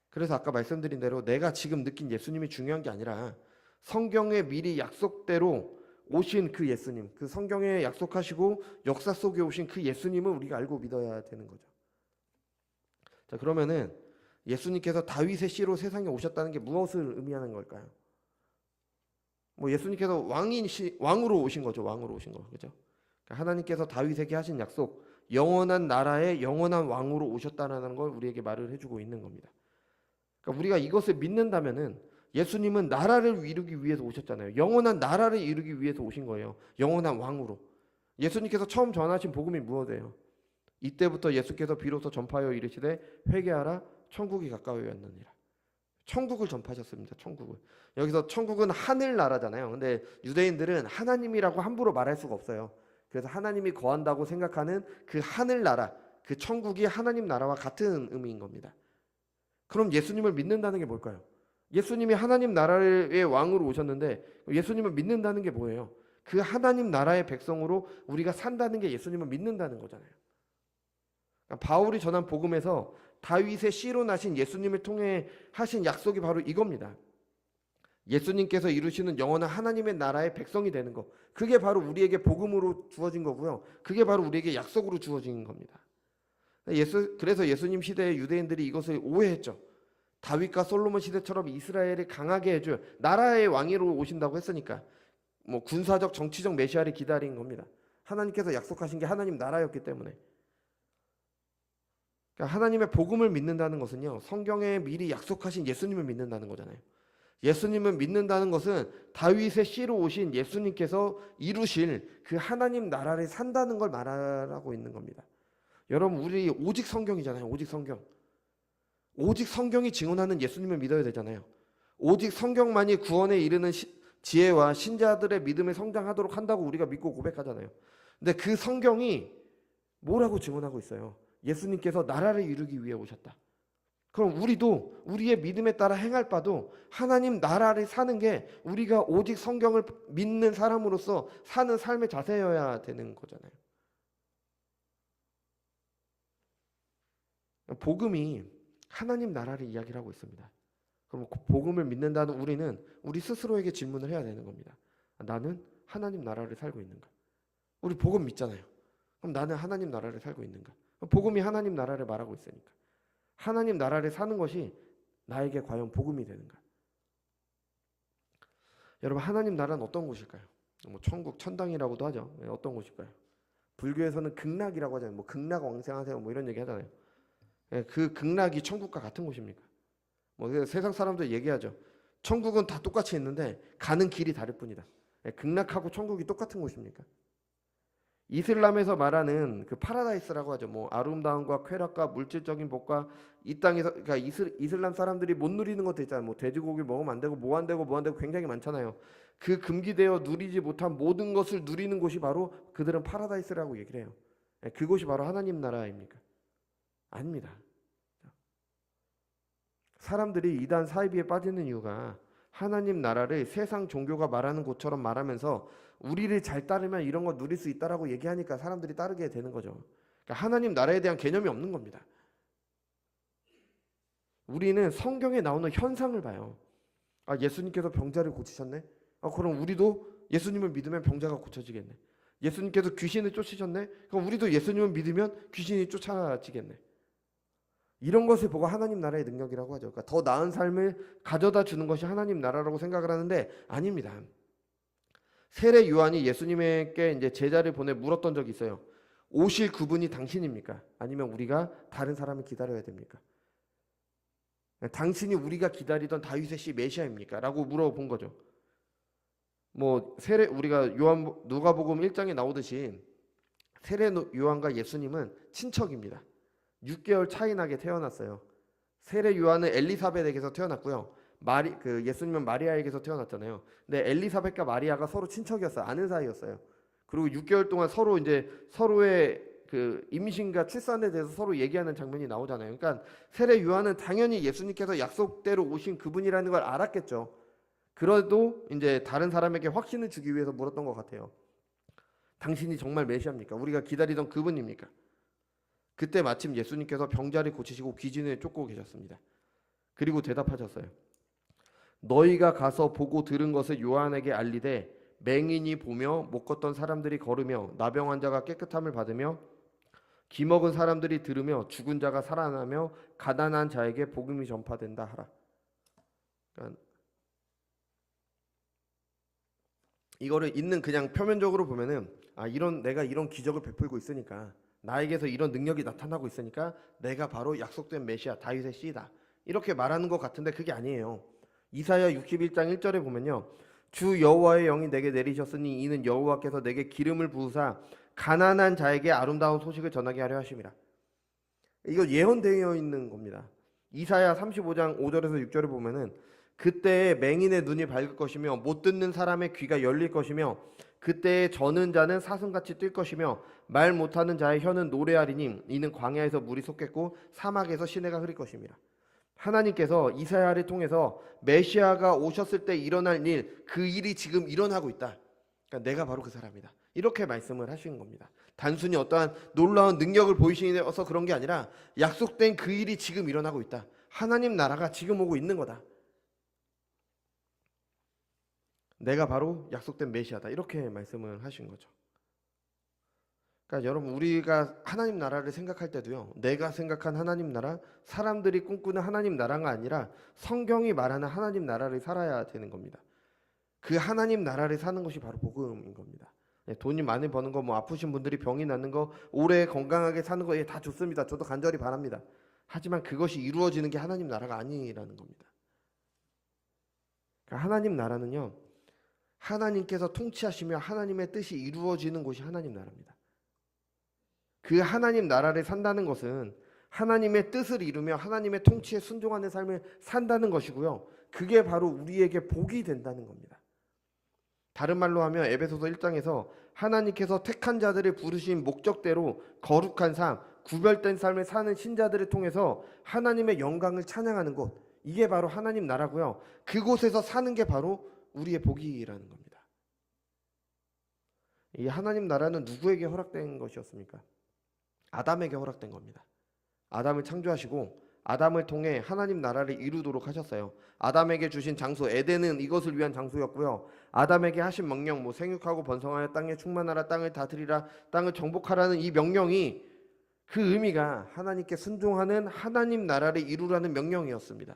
그래서 아까 말씀드린 대로 내가 지금 느낀 예수님이 중요한 게 아니라 성경에 미리 약속대로 오신 그 예수님, 그 성경에 약속하시고 역사 속에 오신 그 예수님을 우리가 알고 믿어야 되는 거죠. 자, 그러면은 예수님께서 다윗의 씨로 세상에 오셨다는 게 무엇을 의미하는 걸까요? 뭐 예수님께서 왕으로 오신 거죠. 왕으로 오신 거. 그죠? 그러니까 하나님께서 다윗에게 하신 약속, 영원한 나라의 영원한 왕으로 오셨다는 걸 우리에게 말을 해주고 있는 겁니다. 그러니까 우리가 이것을 믿는다면은 예수님은 나라를 이루기 위해서 오셨잖아요. 영원한 나라를 이루기 위해서 오신 거예요. 영원한 왕으로. 예수님께서 처음 전하신 복음이 무엇이에요? 이때부터 예수께서 비로소 전파하여 이르시되 회개하라 천국이 가까이 왔느니라. 천국을 전파하셨습니다. 천국을. 여기서 천국은 하늘나라잖아요. 근데 유대인들은 하나님이라고 함부로 말할 수가 없어요. 그래서 하나님이 거한다고 생각하는 그 하늘나라, 그 천국이 하나님 나라와 같은 의미인 겁니다. 그럼 예수님을 믿는다는 게 뭘까요? 예수님이 하나님 나라의 왕으로 오셨는데 예수님을 믿는다는 게 뭐예요? 그 하나님 나라의 백성으로 우리가 산다는 게 예수님을 믿는다는 거잖아요. 그러니까 바울이 전한 복음에서 다윗의 씨로 나신 예수님을 통해 하신 약속이 바로 이겁니다. 예수님께서 이루시는 영원한 하나님의 나라의 백성이 되는 것. 그게 바로 우리에게 복음으로 주어진 거고요. 그게 바로 우리에게 약속으로 주어진 겁니다. 그래서 예수님 시대의 유대인들이 이것을 오해했죠. 다윗과 솔로몬 시대처럼 이스라엘을 강하게 해줄 나라의 왕으로 오신다고 했으니까 뭐 군사적 정치적 메시아를 기다린 겁니다. 하나님께서 약속하신 게 하나님 나라였기 때문에. 그러니까 하나님의 복음을 믿는다는 것은요, 성경에 미리 약속하신 예수님을 믿는다는 거잖아요. 예수님을 믿는다는 것은 다윗의 씨로 오신 예수님께서 이루실 그 하나님 나라를 산다는 걸 말하고 있는 겁니다. 여러분, 우리 오직 성경이잖아요. 오직 성경. 오직 성경이 증언하는 예수님을 믿어야 되잖아요. 오직 성경만이 구원에 이르는 지혜와 신자들의 믿음에 성장하도록 한다고 우리가 믿고 고백하잖아요. 근데 그 성경이 뭐라고 증언하고 있어요? 예수님께서 나라를 이루기 위해 오셨다. 그럼 우리도 우리의 믿음에 따라 행할 바도 하나님 나라를 사는 게 우리가 오직 성경을 믿는 사람으로서 사는 삶의 자세여야 되는 거잖아요. 복음이 하나님 나라를 이야기를 하고 있습니다. 그럼 복음을 믿는다는 우리는 우리 스스로에게 질문을 해야 되는 겁니다. 나는 하나님 나라를 살고 있는가? 우리 복음 믿잖아요. 그럼 나는 하나님 나라를 살고 있는가? 복음이 하나님 나라를 말하고 있으니까. 하나님 나라를 사는 것이 나에게 과연 복음이 되는가? 여러분, 하나님 나라는 어떤 곳일까요? 뭐 천국, 천당이라고도 하죠. 어떤 곳일까요? 불교에서는 극락이라고 하잖아요. 뭐 극락 왕생하세요. 뭐 이런 얘기 하잖아요. 그 극락이 천국과 같은 곳입니까? 뭐 세상 사람들 얘기하죠. 천국은 다 똑같이 있는데 가는 길이 다를 뿐이다. 극락하고 천국이 똑같은 곳입니까? 이슬람에서 말하는 그 파라다이스라고 하죠. 뭐 아름다움과 쾌락과 물질적인 복과 이 땅에서, 그러니까 이슬람 사람들이 못 누리는 것도 있잖아요. 뭐 돼지고기 먹으면 안 되고 뭐 안 되고 뭐 안 되고 굉장히 많잖아요. 그 금기되어 누리지 못한 모든 것을 누리는 곳이 바로 그들은 파라다이스라고 얘기를 해요. 그곳이 바로 하나님 나라입니까? 아닙니다. 사람들이 이단 사이비에 빠지는 이유가 하나님 나라를 세상 종교가 말하는 곳처럼 말하면서 우리를 잘 따르면 이런 거 누릴 수 있다라고 얘기하니까 사람들이 따르게 되는 거죠. 그러니까 하나님 나라에 대한 개념이 없는 겁니다. 우리는 성경에 나오는 현상을 봐요. 아, 예수님께서 병자를 고치셨네? 그럼 우리도 예수님을 믿으면 병자가 고쳐지겠네. 예수님께서 귀신을 쫓으셨네? 그럼 우리도 예수님을 믿으면 귀신이 쫓아지겠네. 이런 것을 보고 하나님 나라의 능력이라고 하죠. 그러니까 더 나은 삶을 가져다 주는 것이 하나님 나라라고 생각을 하는데 아닙니다. 세례 요한이 예수님에게 이제 제자를 보내 물었던 적이 있어요. 오실 그분이 당신입니까? 아니면 우리가 다른 사람을 기다려야 됩니까? 당신이 우리가 기다리던 다윗의 씨 메시아입니까? 라고 물어본 거죠. 뭐 우리가 누가복음 1장에 나오듯이 세례 요한과 예수님은 친척입니다. 6개월 차이 나게 태어났어요. 세례 요한은 엘리사벳에게서 태어났고요. 예수님은 마리아에게서 태어났잖아요. 근데 엘리사벳과 마리아가 서로 친척이었어요. 아는 사이였어요. 그리고 6개월 동안 서로 이제 서로의 그 임신과 출산에 대해서 서로 얘기하는 장면이 나오잖아요. 그러니까 세례 요한은 당연히 예수님께서 약속대로 오신 그분이라는 걸 알았겠죠. 그래도 이제 다른 사람에게 확신을 주기 위해서 물었던 것 같아요. 당신이 정말 메시아입니까? 우리가 기다리던 그분입니까? 그때 마침 예수님께서 병자를 고치시고 귀신을 쫓고 계셨습니다. 그리고 대답하셨어요. 너희가 가서 보고 들은 것을 요한에게 알리되 맹인이 보며 못 걷던 사람들이 걸으며 나병 환자가 깨끗함을 받으며 기먹은 사람들이 들으며 죽은 자가 살아나며 가난한 자에게 복음이 전파된다 하라. 그러니까 이거를 있는 그냥 표면적으로 보면은 내가 이런 기적을 베풀고 있으니까 나에게서 이런 능력이 나타나고 있으니까 내가 바로 약속된 메시아 다윗의 씨다 이렇게 말하는 것 같은데 그게 아니에요. 이사야 61장 1절에 보면요. 주 여호와의 영이 내게 내리셨으니 이는 여호와께서 내게 기름을 부으사 가난한 자에게 아름다운 소식을 전하게 하려 하심이라. 이거 예언되어 있는 겁니다. 이사야 35장 5절에서 6절에 보면은 그때에 맹인의 눈이 밝을 것이며 못 듣는 사람의 귀가 열릴 것이며 그때에 저는 자는 사슴같이 뛸 것이며 말 못하는 자의 혀는 노래하리니 이는 광야에서 물이 솟겠고 사막에서 시내가 흐릴 것입니다. 하나님께서 이사야를 통해서 메시아가 오셨을 때 일어날 일, 그 일이 지금 일어나고 있다. 그러니까 내가 바로 그 사람이다. 이렇게 말씀을 하시는 겁니다. 단순히 어떠한 놀라운 능력을 보이시어서 그런 게 아니라 약속된 그 일이 지금 일어나고 있다. 하나님 나라가 지금 오고 있는 거다. 내가 바로 약속된 메시아다. 이렇게 말씀을 하신 거죠. 그러니까 여러분 우리가 하나님 나라를 생각할 때도요. 내가 생각한 하나님 나라, 사람들이 꿈꾸는 하나님 나라가 아니라 성경이 말하는 하나님 나라를 살아야 되는 겁니다. 그 하나님 나라를 사는 것이 바로 복음인 겁니다. 돈이 많이 버는 거, 뭐 아프신 분들이 병이 낫는 거, 오래 건강하게 사는 거, 다 좋습니다. 저도 간절히 바랍니다. 하지만 그것이 이루어지는 게 하나님 나라가 아니라는 겁니다. 그러니까 하나님 나라는요. 하나님께서 통치하시며 하나님의 뜻이 이루어지는 곳이 하나님 나라입니다. 그 하나님 나라를 산다는 것은 하나님의 뜻을 이루며 하나님의 통치에 순종하는 삶을 산다는 것이고요. 그게 바로 우리에게 복이 된다는 겁니다. 다른 말로 하면 에베소서 1장에서 하나님께서 택한 자들을 부르신 목적대로 거룩한 삶, 구별된 삶을 사는 신자들을 통해서 하나님의 영광을 찬양하는 곳, 이게 바로 하나님 나라고요. 그곳에서 사는 게 바로 우리의 복이라는 겁니다. 이 하나님 나라는 누구에게 허락된 것이었습니까? 아담에게 허락된 겁니다. 아담을 창조하시고 아담을 통해 하나님 나라를 이루도록 하셨어요. 아담에게 주신 장소 에덴은 이것을 위한 장소였고요. 아담에게 하신 명령, 생육하고 번성하여 땅에 충만하라, 땅을 다스리라, 땅을 정복하라는 이 명령이 그 의미가 하나님께 순종하는 하나님 나라를 이루라는 명령이었습니다.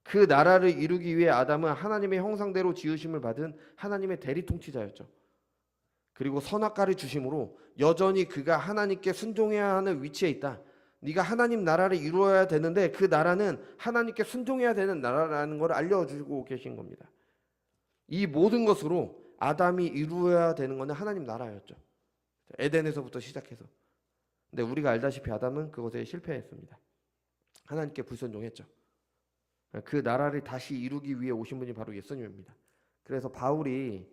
그 나라를 이루기 위해 아담은 하나님의 형상대로 지으심을 받은 하나님의 대리 통치자였죠. 그리고 선악과를 주심으로 여전히 그가 하나님께 순종해야 하는 위치에 있다. 네가 하나님 나라를 이루어야 되는데 그 나라는 하나님께 순종해야 되는 나라라는 걸 알려주고 계신 겁니다. 이 모든 것으로 아담이 이루어야 되는 것은 하나님 나라였죠. 에덴에서부터 시작해서. 근데 우리가 알다시피 아담은 그것에 실패했습니다. 하나님께 불순종했죠. 그 나라를 다시 이루기 위해 오신 분이 바로 예수님입니다. 그래서 바울이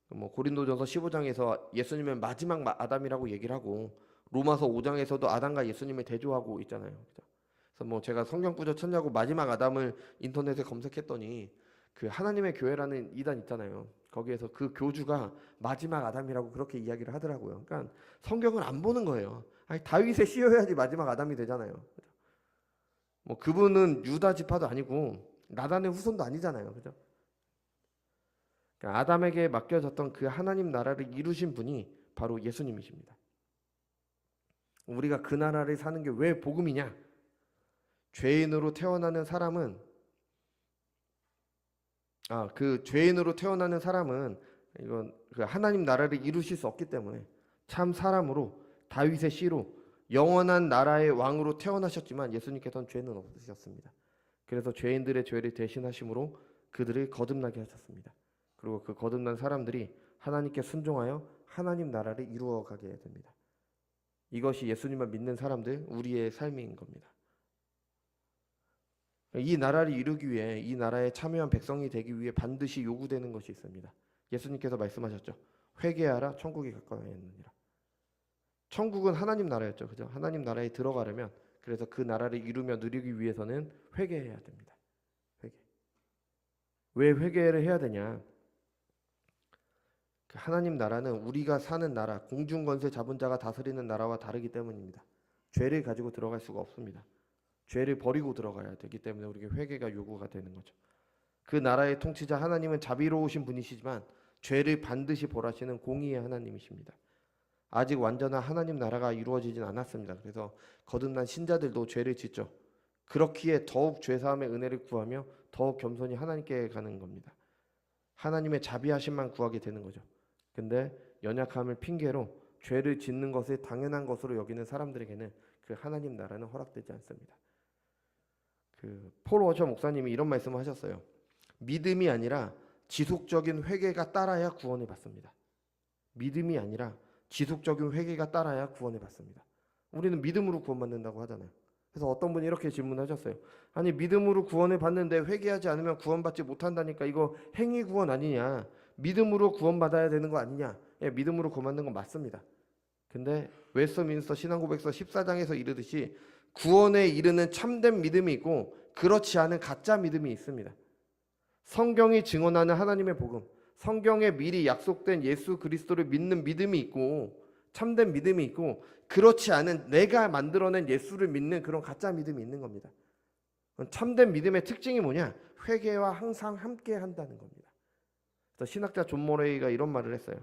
고린도전서 15장에서 예수님은 마지막 아담이라고 얘기를 하고 로마서 5장에서도 아담과 예수님을 대조하고 있잖아요. 그래서 제가 성경 구절 찾냐고 마지막 아담을 인터넷에 검색했더니 그 하나님의 교회라는 이단 있잖아요. 거기에서 그 교주가 마지막 아담이라고 그렇게 이야기를 하더라고요. 그러니까 성경을 안 보는 거예요. 다윗의 씨여야지 마지막 아담이 되잖아요. 그분은 유다 지파도 아니고 나단의 후손도 아니잖아요. 그죠? 그러니까 아담에게 맡겨졌던 그 하나님 나라를 이루신 분이 바로 예수님이십니다. 우리가 그 나라를 사는 게 왜 복음이냐? 죄인으로 태어나는 사람은 죄인으로 태어나는 사람은 이건 그 하나님 나라를 이루실 수 없기 때문에 참 사람으로 다윗의 씨로 영원한 나라의 왕으로 태어나셨지만 예수님께서는 죄는 없으셨습니다. 그래서 죄인들의 죄를 대신하심으로 그들을 거듭나게 하셨습니다. 그리고 그 거듭난 사람들이 하나님께 순종하여 하나님 나라를 이루어가게 됩니다. 이것이 예수님을 믿는 사람들, 우리의 삶인 겁니다. 이 나라를 이루기 위해, 이 나라에 참여한 백성이 되기 위해 반드시 요구되는 것이 있습니다. 예수님께서 말씀하셨죠. 회개하라, 천국이 가까이 있느니라. 천국은 하나님 나라였죠. 그죠? 하나님 나라에 들어가려면, 그래서 그 나라를 이루며 누리기 위해서는 회개해야 됩니다. 회개. 왜 회개를 해야 되냐? 하나님 나라는 우리가 사는 나라, 공중권세 잡은 자가 다스리는 나라와 다르기 때문입니다. 죄를 가지고 들어갈 수가 없습니다. 죄를 버리고 들어가야 되기 때문에 우리에게 회개가 요구가 되는 거죠. 그 나라의 통치자 하나님은 자비로우신 분이시지만 죄를 반드시 벌하시는 공의의 하나님이십니다. 아직 완전한 하나님 나라가 이루어지진 않았습니다. 그래서 거듭난 신자들도 죄를 짓죠. 그렇기에 더욱 죄사함의 은혜를 구하며 더욱 겸손히 하나님께 가는 겁니다. 하나님의 자비하심만 구하게 되는 거죠. 근데 연약함을 핑계로 죄를 짓는 것을 당연한 것으로 여기는 사람들에게는 그 하나님 나라는 허락되지 않습니다. 폴 워셔 목사님이 이런 말씀을 하셨어요. 믿음이 아니라 지속적인 회개가 따라야 구원을 받습니다. 믿음이 아니라 지속적인 회개가 따라야 구원을 받습니다. 우리는 믿음으로 구원받는다고 하잖아요. 그래서 어떤 분이 이렇게 질문하셨어요. 아니 믿음으로 구원을 받는데 회개하지 않으면 구원받지 못한다니까 이거 행위 구원 아니냐? 믿음으로 구원받아야 되는 거 아니냐? 예, 믿음으로 구원받는 건 맞습니다. 근데 웨스트민스터 신앙고백서 14장에서 이르듯이 구원에 이르는 참된 믿음이 있고 그렇지 않은 가짜 믿음이 있습니다. 성경이 증언하는 하나님의 복음, 성경에 미리 약속된 예수 그리스도를 믿는 믿음이 있고 참된 믿음이 있고 그렇지 않은 내가 만들어낸 예수를 믿는 그런 가짜 믿음이 있는 겁니다. 참된 믿음의 특징이 뭐냐? 회개와 항상 함께 한다는 겁니다. 그래서 신학자 존 모레이가 이런 말을 했어요.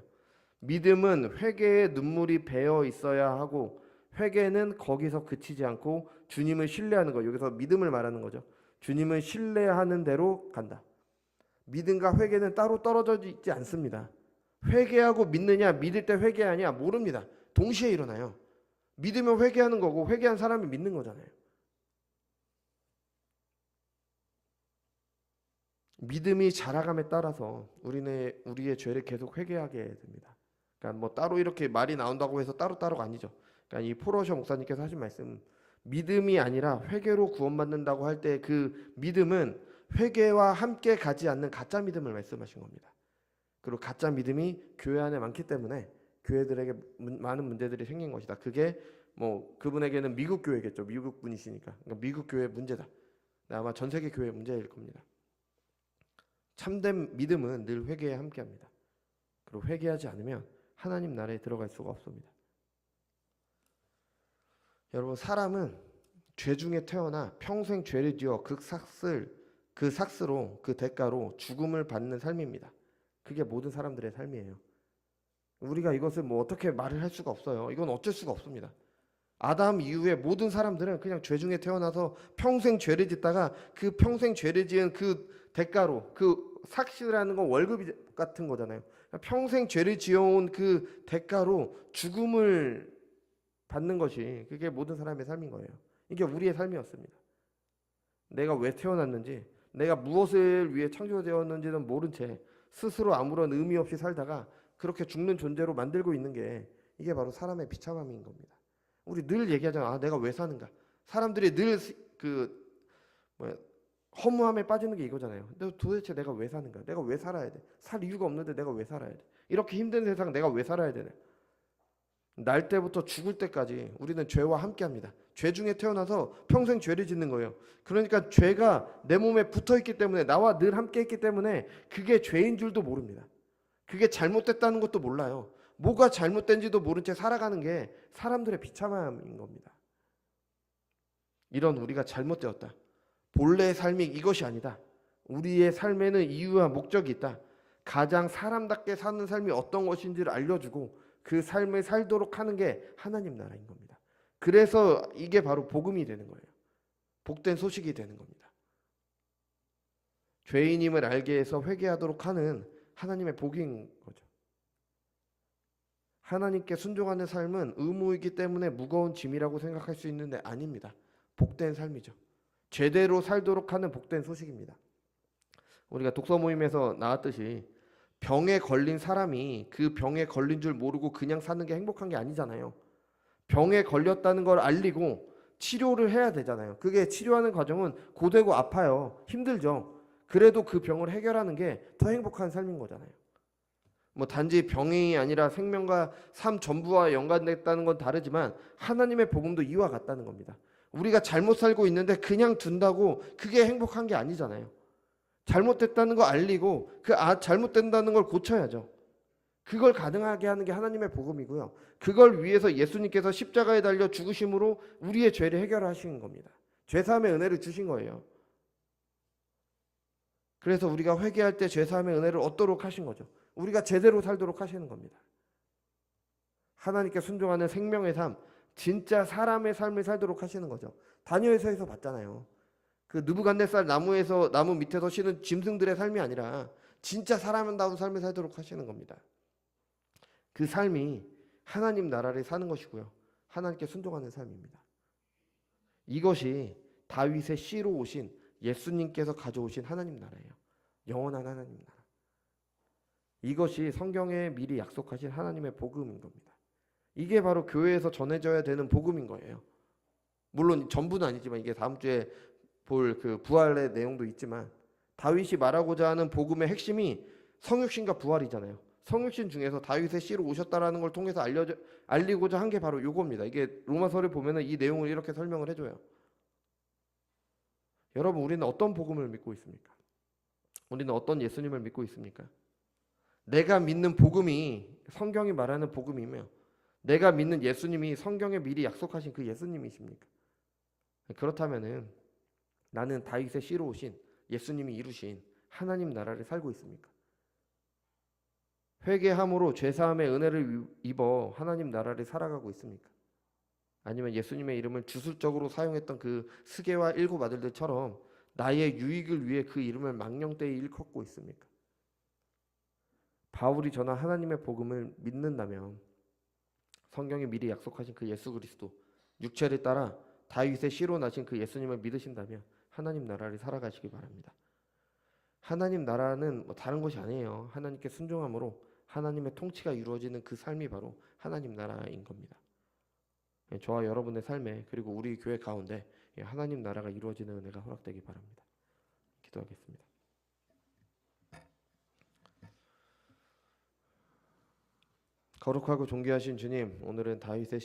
믿음은 회개의 눈물이 배어 있어야 하고 회개는 거기서 그치지 않고 주님을 신뢰하는 거. 여기서 믿음을 말하는 거죠. 주님을 신뢰하는 대로 간다. 믿음과 회개는 따로 떨어져 있지 않습니다. 회개하고 믿느냐, 믿을 때 회개하냐 모릅니다. 동시에 일어나요. 믿으면 회개하는 거고 회개한 사람이 믿는 거잖아요. 믿음이 자라감에 따라서 우리는 우리의 죄를 계속 회개하게 됩니다. 그러니까 뭐 따로 이렇게 말이 나온다고 해서 따로따로가 아니죠. 그러니까 이 폴 워셔 목사님께서 하신 말씀, 믿음이 아니라 회개로 구원받는다고 할 때 그 믿음은 회개와 함께 가지 않는 가짜 믿음을 말씀하신 겁니다. 그리고 가짜 믿음이 교회 안에 많기 때문에 교회들에게 많은 문제들이 생긴 것이다. 그게 뭐 그분에게는 미국 교회겠죠. 미국 분이시니까. 그러니까 미국 교회 문제다. 아마 전 세계 교회 문제일 겁니다. 참된 믿음은 늘 회개에 함께합니다. 그리고 회개하지 않으면 하나님 나라에 들어갈 수가 없습니다. 여러분, 사람은 죄 중에 태어나 평생 죄를 지어 그 삭스로 그 대가로 죽음을 받는 삶입니다. 그게 모든 사람들의 삶이에요. 우리가 이것을 뭐 어떻게 말을 할 수가 없어요. 이건 어쩔 수가 없습니다. 아담 이후에 모든 사람들은 그냥 죄 중에 태어나서 평생 죄를 짓다가 그 평생 죄를 지은 그 대가로, 그 삭스라는 건 월급 같은 거잖아요. 평생 죄를 지어온 그 대가로 죽음을 받는 것이 그게 모든 사람의 삶인 거예요. 이게 우리의 삶이었습니다. 내가 왜 태어났는지, 내가 무엇을 위해 창조되었는지는 모른 채 스스로 아무런 의미 없이 살다가 그렇게 죽는 존재로 만들고 있는 게 이게 바로 사람의 비참함인 겁니다. 우리 늘 얘기하잖아. 아, 내가 왜 사는가? 사람들이 늘 허무함에 빠지는 게 이거잖아요. 근데 도대체 내가 왜 사는가? 내가 왜 살아야 돼? 살 이유가 없는데 내가 왜 살아야 돼? 이렇게 힘든 세상 내가 왜 살아야 되나? 날 때부터 죽을 때까지 우리는 죄와 함께합니다. 죄 중에 태어나서 평생 죄를 짓는 거예요. 그러니까 죄가 내 몸에 붙어있기 때문에, 나와 늘 함께했기 때문에 그게 죄인 줄도 모릅니다. 그게 잘못됐다는 것도 몰라요. 뭐가 잘못된지도 모른 채 살아가는 게 사람들의 비참함인 겁니다. 이런 우리가 잘못되었다. 본래의 삶이 이것이 아니다. 우리의 삶에는 이유와 목적이 있다. 가장 사람답게 사는 삶이 어떤 것인지를 알려주고 그 삶을 살도록 하는 게 하나님 나라인 겁니다. 그래서 이게 바로 복음이 되는 거예요. 복된 소식이 되는 겁니다. 죄인임을 알게 해서 회개하도록 하는 하나님의 복인 거죠. 하나님께 순종하는 삶은 의무이기 때문에 무거운 짐이라고 생각할 수 있는데 아닙니다. 복된 삶이죠. 제대로 살도록 하는 복된 소식입니다. 우리가 독서 모임에서 나왔듯이 병에 걸린 사람이 그 병에 걸린 줄 모르고 그냥 사는 게 행복한 게 아니잖아요. 병에 걸렸다는 걸 알리고 치료를 해야 되잖아요. 그게 치료하는 과정은 고되고 아파요. 힘들죠. 그래도 그 병을 해결하는 게 더 행복한 삶인 거잖아요. 뭐 단지 병이 아니라 생명과 삶 전부와 연관됐다는 건 다르지만 하나님의 복음도 이와 같다는 겁니다. 우리가 잘못 살고 있는데 그냥 둔다고 그게 행복한 게 아니잖아요. 잘못됐다는 거 알리고 그 잘못된다는 걸 고쳐야죠. 그걸 가능하게 하는 게 하나님의 복음이고요. 그걸 위해서 예수님께서 십자가에 달려 죽으심으로 우리의 죄를 해결하신 겁니다. 죄사함의 은혜를 주신 거예요. 그래서 우리가 회개할 때 죄사함의 은혜를 얻도록 하신 거죠. 우리가 제대로 살도록 하시는 겁니다. 하나님께 순종하는 생명의 삶, 진짜 사람의 삶을 살도록 하시는 거죠. 다니엘서에서 봤잖아요. 그 느부갓네살 나무 밑에서 쉬는 짐승들의 삶이 아니라 진짜 사람다운 삶을 살도록 하시는 겁니다. 그 삶이 하나님 나라를 사는 것이고요. 하나님께 순종하는 삶입니다. 이것이 다윗의 씨로 오신 예수님께서 가져오신 하나님 나라예요. 영원한 하나님 나라. 이것이 성경에 미리 약속하신 하나님의 복음인 겁니다. 이게 바로 교회에서 전해져야 되는 복음인 거예요. 물론 전부는 아니지만 이게 다음 주에 볼 그 부활의 내용도 있지만 다윗이 말하고자 하는 복음의 핵심이 성육신과 부활이잖아요. 성육신 중에서 다윗의 씨로 오셨다라는 걸 통해서 알리고자 한 게 바로 이겁니다. 이게 로마서를 보면은 이 내용을 이렇게 설명을 해줘요. 여러분, 우리는 어떤 복음을 믿고 있습니까? 우리는 어떤 예수님을 믿고 있습니까? 내가 믿는 복음이 성경이 말하는 복음이며 내가 믿는 예수님이 성경에 미리 약속하신 그 예수님이십니까? 그렇다면은 나는 다윗의 씨로 오신 예수님이 이루신 하나님 나라를 살고 있습니까? 회개함으로 죄사함의 은혜를 입어 하나님 나라를 살아가고 있습니까? 아니면 예수님의 이름을 주술적으로 사용했던 그 스게와 일곱 아들들처럼 나의 유익을 위해 그 이름을 망령되이 일컫고 있습니까? 바울이 전한 하나님의 복음을 믿는다면 성경이 미리 약속하신 그 예수 그리스도 육체를 따라 다윗의 씨로 나신 그 예수님을 믿으신다면 하나님 나라를 살아가시기 바랍니다. 하나님 나라는 다른 것이 아니에요. 하나님께 순종함으로 하나님의 통치가 이루어지는 그 삶이 바로 하나님 나라인 겁니다. 저와 여러분의 삶에 그리고 우리 교회 가운데 하나님 나라가 이루어지는 은혜가 허락되기 바랍니다. 기도하겠습니다. 거룩하고 존귀하신 주님, 오늘은 다윗의